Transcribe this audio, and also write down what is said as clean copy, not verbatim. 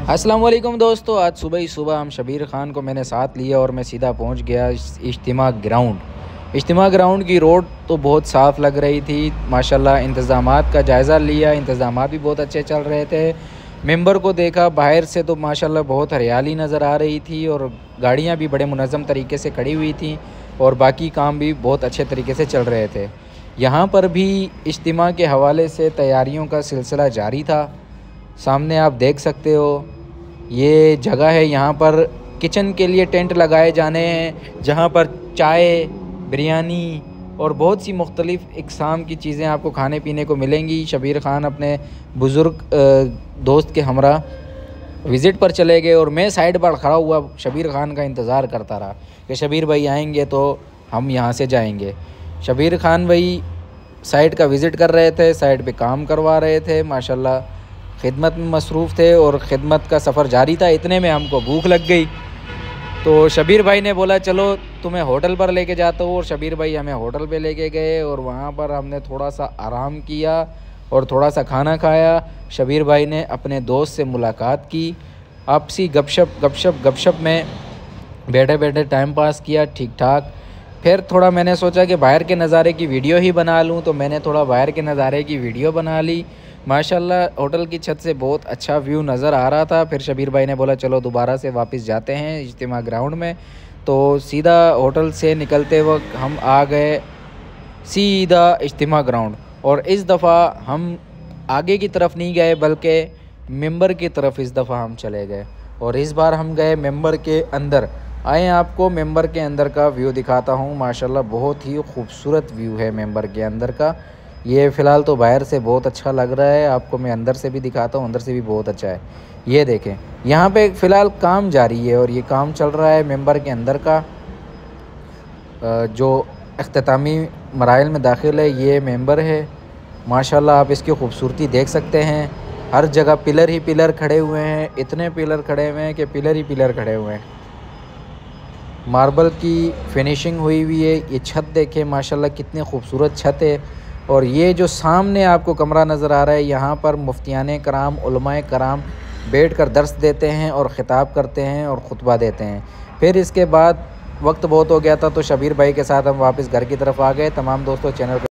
अस्सलाम वालेकुम दोस्तों, आज सुबह ही सुबह हम शबीर ख़ान को मैंने साथ लिया और मैं सीधा पहुंच गया इज्तिमा ग्राउंड। इज्तिमा ग्राउंड की रोड तो बहुत साफ़ लग रही थी माशाल्लाह। इंतज़ामात का जायज़ा लिया, इंतज़ामात भी बहुत अच्छे चल रहे थे। मेंबर को देखा बाहर से तो माशाल्लाह बहुत हरियाली नज़र आ रही थी और गाड़ियाँ भी बड़े मुनज़्ज़म तरीके से खड़ी हुई थी और बाकी काम भी बहुत अच्छे तरीके से चल रहे थे। यहाँ पर भी इज्तिमा के हवाले से तैयारियों का सिलसिला जारी था। सामने आप देख सकते हो ये जगह है, यहाँ पर किचन के लिए टेंट लगाए जाने हैं, जहाँ पर चाय, बिरयानी और बहुत सी मुख्तलिफ़ इक़साम की चीज़ें आपको खाने पीने को मिलेंगी। शबीर ख़ान अपने बुज़ुर्ग दोस्त के हमरा विज़िट पर चले गए और मैं साइड पर खड़ा हुआ शबीर ख़ान का इंतज़ार करता रहा कि शबीर भाई आएंगे तो हम यहाँ से जाएंगे। शबीर ख़ान भाई साइट का विज़िट कर रहे थे, साइट पे काम करवा रहे थे, माशाल्लाह खिदमत में मसरूफ़ थे और ख़िदमत का सफ़र जारी था। इतने में हमको भूख लग गई तो शबीर भाई ने बोला चलो तुम्हें होटल पर लेके जाता हूँ, और शबीर भाई हमें होटल पे लेके गए और वहाँ पर हमने थोड़ा सा आराम किया और थोड़ा सा खाना खाया। शबीर भाई ने अपने दोस्त से मुलाकात की, आपसी गपशप में बैठे बैठे टाइम पास किया ठीक ठाक। फिर थोड़ा मैंने सोचा कि बाहर के नज़ारे की वीडियो ही बना लूँ, तो मैंने थोड़ा बाहर के नज़ारे की वीडियो बना ली। माशाल्लाह होटल की छत से बहुत अच्छा व्यू नज़र आ रहा था। फिर शबीर भाई ने बोला चलो दोबारा से वापस जाते हैं इज्तिमा ग्राउंड में। तो सीधा होटल से निकलते वक्त हम आ गए सीधा इज्तिमा ग्राउंड, और इस दफ़ा हम आगे की तरफ नहीं गए बल्कि मेंबर की तरफ इस दफ़ा हम चले गए, और इस बार हम गए मेंबर के अंदर। आए आपको मेंबर के अंदर का व्यू दिखाता हूँ। माशाल्लाह बहुत ही खूबसूरत व्यू है मेंबर के अंदर का। ये फ़िलहाल तो बाहर से बहुत अच्छा लग रहा है, आपको मैं अंदर से भी दिखाता हूँ, अंदर से भी बहुत अच्छा है। ये देखें यहाँ पे फ़िलहाल काम जारी है और ये काम चल रहा है मेंबर के अंदर का, जो इख्तितामी मराइल में दाखिल है। ये मेंबर है माशाल्लाह, आप इसकी खूबसूरती देख सकते हैं। हर जगह पिलर ही पिलर खड़े हुए हैं, इतने पिलर खड़े हुए हैं कि पिलर ही पिलर खड़े हुए हैं। मार्बल की फिनिशिंग हुई हुई है। ये छत देखें माशाल्लाह कितनी खूबसूरत छत है। और ये जो सामने आपको कमरा नज़र आ रहा है, यहाँ पर मुफ्तियाने कराम, उलमाए कराम बैठकर दर्स देते हैं और ख़िताब करते हैं और ख़ुतबा देते हैं। फिर इसके बाद वक्त बहुत हो गया था तो शबीर भाई के साथ हम वापस घर की तरफ आ गए। तमाम दोस्तों चैनल